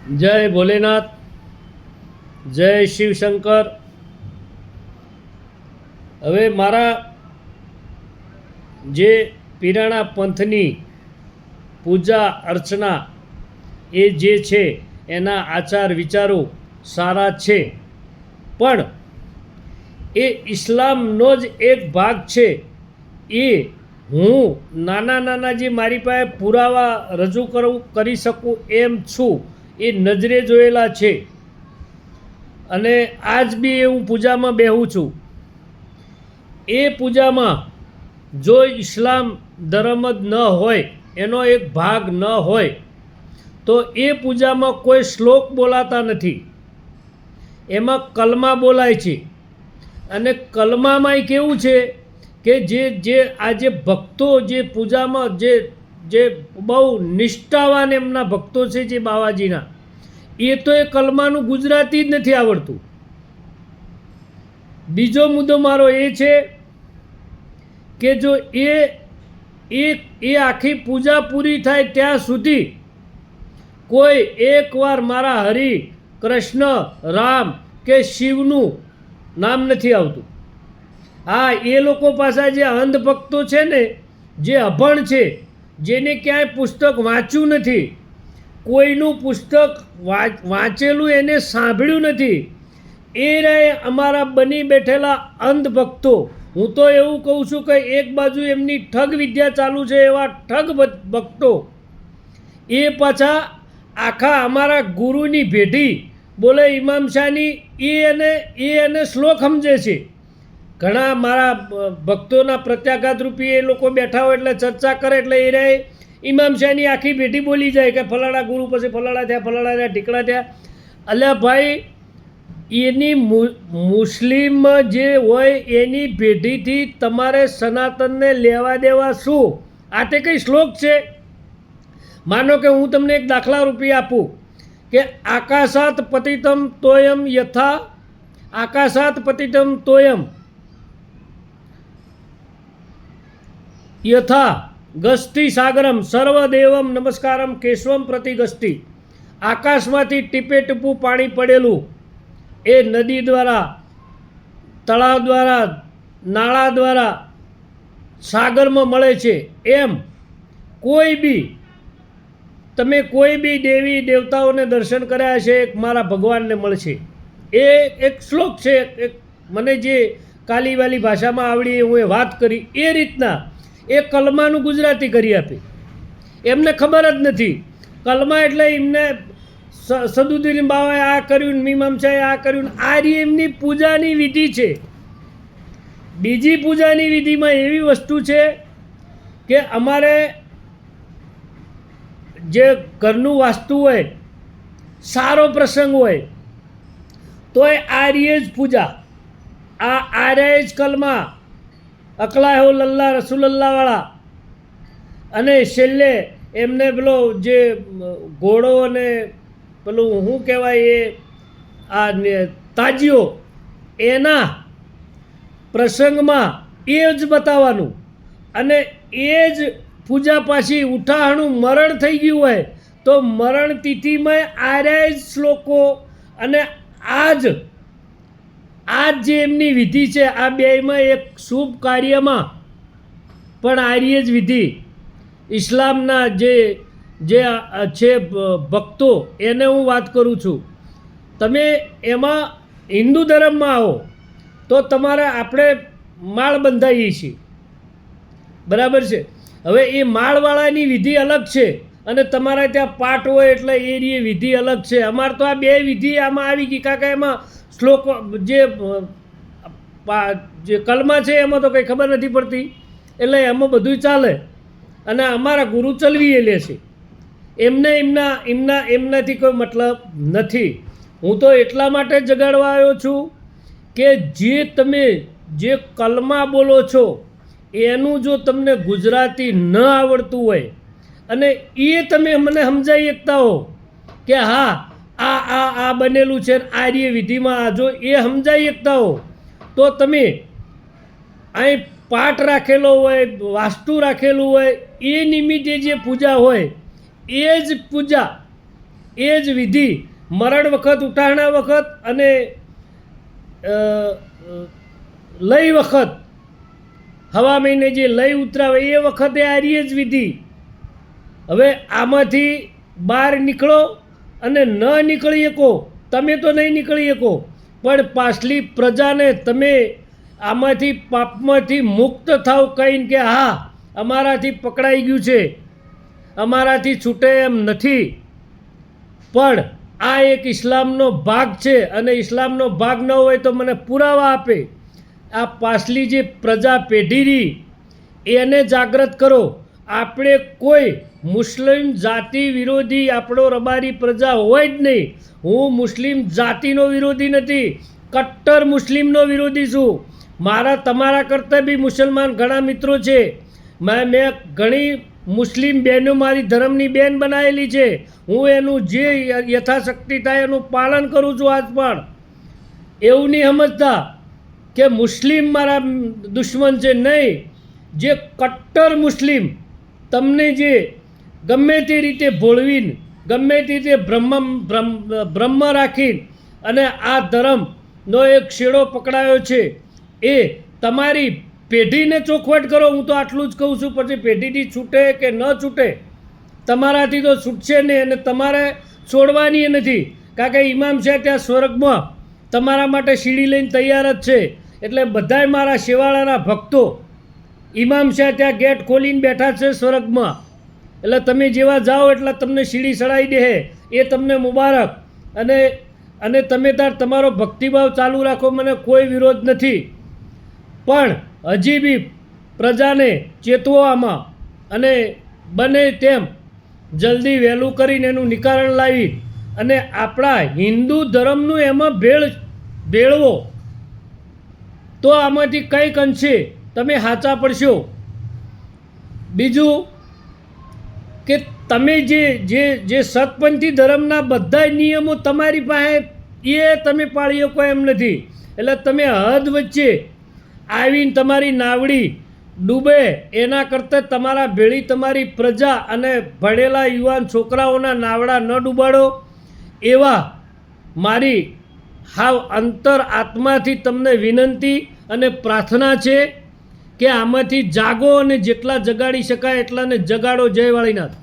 જય ભોલેનાથ, જય શિવશંકર. હવે મારા જે પીરાણા પંથની પૂજા અર્ચના એ જે છે એના આચાર વિચારો સારા છે, પણ એ ઇસ્લામનો જ એક ભાગ છે. એ હું નાના જે મારી પાસે પુરાવા રજૂ કરી શકું એમ છું, એ નજરે જોયેલા છે. અને આજ બી હું પૂજામાં બેહું છું. એ પૂજામાં જો ઇસ્લામ ધર્મ જ ન હોય, એનો એક ભાગ ન હોય, તો એ પૂજામાં કોઈ શ્લોક બોલાતા નથી. એમાં કલમા બોલાય છે. અને કલમામાંય કેવું છે કે જે આજે ભક્તો જે પૂજામાં જે બહુ નિષ્ઠાવાન એમના ભક્તો છે, જે બાવાજીના, એ તો એ કલમાનું ગુજરાતી જ નથી આવડતું. બીજો મુદ્દો મારો એ છે કે જો એ આખી પૂજા પૂરી થાય ત્યાં સુધી કોઈ એકવાર મારા હરિ, કૃષ્ણ, રામ કે શિવનું નામ નથી આવતું. હા, એ લોકો પાછા જે અંધ ભક્તો છે ને, જે અભણ છે, જેને ક્યાંય પુસ્તક વાંચ્યું નથી, કોઈનું પુસ્તક વાંચેલું એને સાંભળ્યું નથી, એ રહે અમારા બની બેઠેલા અંધ ભક્તો. હું તો એવું કહું છું કે એક બાજુ એમની ઠગ વિદ્યા ચાલુ છે, એવા ઠગ ભક્તો એ પાછા આખા અમારા ગુરુની ભેટી બોલે ઇમામ શાહની, એને શ્લોક સમજે છે. ઘણા મારા ભક્તોના પ્રત્યાઘાત રૂપી એ લોકો બેઠા હોય એટલે ચર્ચા કરે, એટલે એ રહે ઇમામ શાહની આખી ભેટી બોલી જાય કે ફલાણા ગુરુ પછી ફલાણા થયા, ઢીકડા થયા. અલ્યા ભાઈ, એની મુસ્લિમ જે હોય એની પેઢીથી તમારે સનાતનને લેવા દેવા શું? આ તે કંઈ શ્લોક છે? માનો કે હું તમને એક દાખલા રૂપી આપું કે આકાશાત પતિતમ તોયમ યથા, આકાશાત પતિતમ તોયમ યથા ગસ્તી સાગરમ સર્વદેવમ નમસ્કારમ કેશવમ પ્રતિ ગસ્તી. આકાશમાંથી ટીપે ટીપું પાણી પડેલું એ નદી દ્વારા, તળાવ દ્વારા, નાળા દ્વારા સાગરમાં મળે છે, એમ તમે કોઈ બી દેવી દેવતાઓને દર્શન કર્યા છે, એક મારા ભગવાનને મળશે. એ એક શ્લોક છે. એક મને જે કાલીવાલી ભાષામાં આવડી હું એ વાત કરી એ રીતના એ કલમાનું ગુજરાતી કરી આપે. એમને ખબર જ નથી. કલમા એટલે એમને સદુદ્દીન બાવાએ આ કર્યું, મીમાંસાએ આ કર્યું. આ એમની પૂજાની વિધિ છે. બીજી પૂજાની વિધિમાં એવી વસ્તુ છે કે અમારે જે ઘરનું વાસ્તુ હોય, સારો પ્રસંગ હોય, તો એ આર્ય જ પૂજા, આ આર્ય જ કલમા, અકલા હો લલ્લા રસુલલ્લાવાળા. અને છેલ્લે એમને પેલો જે ઘોડો અને પેલું શું કહેવાય એ આ તાજીઓ, એના પ્રસંગમાં એ જ બતાવવાનું. અને એ જ પૂજા પાછી ઉઠાહણું મરણ થઈ ગયું હોય તો મરણ તિથિમાં આર્યા જ શ્લોકો. અને આજ જે એમની વિધિ છે, આ બેયમાં એક શુભ કાર્યમાં પણ આર્ય જ વિધિ. ઇસ્લામના જે છે ભક્તો, એને હું વાત કરું છું. તમે એમાં હિન્દુ ધર્મમાં આવો તો આપણે માળ બંધાઈએ છીએ, બરાબર છે. હવે એ માળવાળાની વિધિ અલગ છે અને તમારે ત્યાં પાઠ હોય એટલે એ વિધિ અલગ છે. અમારે તો આ બે વિધિ આમાં આવી ગઈ, કારણ કે એમાં શ્લોક જે કલમા છે એમાં તો કંઈ ખબર નથી પડતી, એટલે એમાં બધું ચાલે. અને અમારા ગુરુ ચલવી લે છે, એમનાથી કોઈ મતલબ નથી. હું તો એટલા માટે જગાડવા આવ્યો છું કે તમે જે કલમા બોલો છો એનું જો તમને ગુજરાતી ન આવડતું હોય અને એ તમે મને સમજાવી શકતા હો કે હા આ બનેલું છે આર્ય વિધિમાં, જો એ સમજાવી શકતા હો તો તમે અહીં પાઠ રાખેલો હોય, વાસ્તુ રાખેલું હોય, એ નિમિત્તે જે પૂજા હોય એ જ પૂજા એ જ વિધિ મરણ વખત, ઉઠાણા વખત અને લય વખત, હવા મહિને જે લય ઉતરાવે એ વખતે આ રહી જ વિધિ. હવે આમાંથી બહાર નીકળો અને ન નીકળી શકો, તમે તો નહીં નીકળી શકો, પણ પાછલી પ્રજાને તમે આમાંથી પાપમાંથી મુક્ત થાવ કહીને કે હા અમારાથી પકડાઈ ગયું છે, અમારાથી છૂટે એમ નથી. પણ આ એક ઇસ્લામનો ભાગ છે અને ઇસ્લામનો ભાગ ન હોય તો મને પુરાવા આપે. આ પાછલી જે પ્રજા પેઢી રહી એને જાગૃત કરો. આપણે કોઈ મુસ્લિમ જાતિ વિરોધી આપણો રબારી પ્રજા હોય જ નહીં. હું મુસ્લિમ જાતિનો વિરોધી નથી, કટ્ટર મુસ્લિમનો વિરોધી છું. મારા તમારા કરતાં બી મુસલમાન ઘણા મિત્રો છે. મેં ઘણી મુસ્લિમ બહેનો મારી ધર્મની બેન બનાવેલી છે. હું એનું જે યથાશક્તિ થાય એનું પાલન કરું છું આજ પણ. એવું નહીં સમજતા કે મુસ્લિમ મારા દુશ્મન છે, નહીં. જે કટ્ટર મુસ્લિમ તમને જે ગમે તે રીતે ભોળવીને, ગમે તે રીતે બ્રહ્મ રાખીને અને આ ધર્મનો એક શેડો પકડાયો છે, એ તમારી પેઢીને ચોખવટ કરો. હું તો આટલું જ કહું છું. પછી પેઢીથી છૂટે કે ન છૂટે, તમારાથી તો છૂટશે નહીં અને તમારે છોડવાની નથી. કારણ કે ઇમામ છે ત્યાં સ્વર્ગમાં તમારા માટે સીડી લઈને તૈયાર જ છે. એટલે બધાય મારા શેવાળાના ભક્તો ઇમામ શાહ ત્યાં ગેટ ખોલીને બેઠા છે સ્વર્ગમાં. એટલે તમે જેવા જાઓ એટલે તમને સીડી ચડાવી દે, એ તમને મુબારક. અને તમે તાર તમારો ભક્તિભાવ ચાલુ રાખો, મને કોઈ વિરોધ નથી. પણ હજી બી પ્રજાને ચેતવો આમાં, અને બને તેમ જલ્દી વહેલું કરીને એનું નિકારણ લાવી અને આપણા હિન્દુ ધર્મનું એમાં ભેળવો તો આમાંથી કંઈક અંશે તમે સાચા પડશો. બીજું કે તમે જે સતપંથી ધર્મના બધા નિયમો તમારી પાસે એ તમે પાળી શકો એમ નથી. એટલે તમે હદ વચ્ચે આવીને તમારી નાવડી ડૂબે એના કરતાં તમારા ભેળી તમારી પ્રજા અને ભણેલા યુવાન છોકરાઓના નાવડા ન ડૂબાડો. એવા મારી હાવ અંતર આત્માથી તમને વિનંતી અને પ્રાર્થના છે કે આમાંથી જાગો અને જેટલા જગાડી શકાય એટલાને જગાડો. જય વાળીનાથ.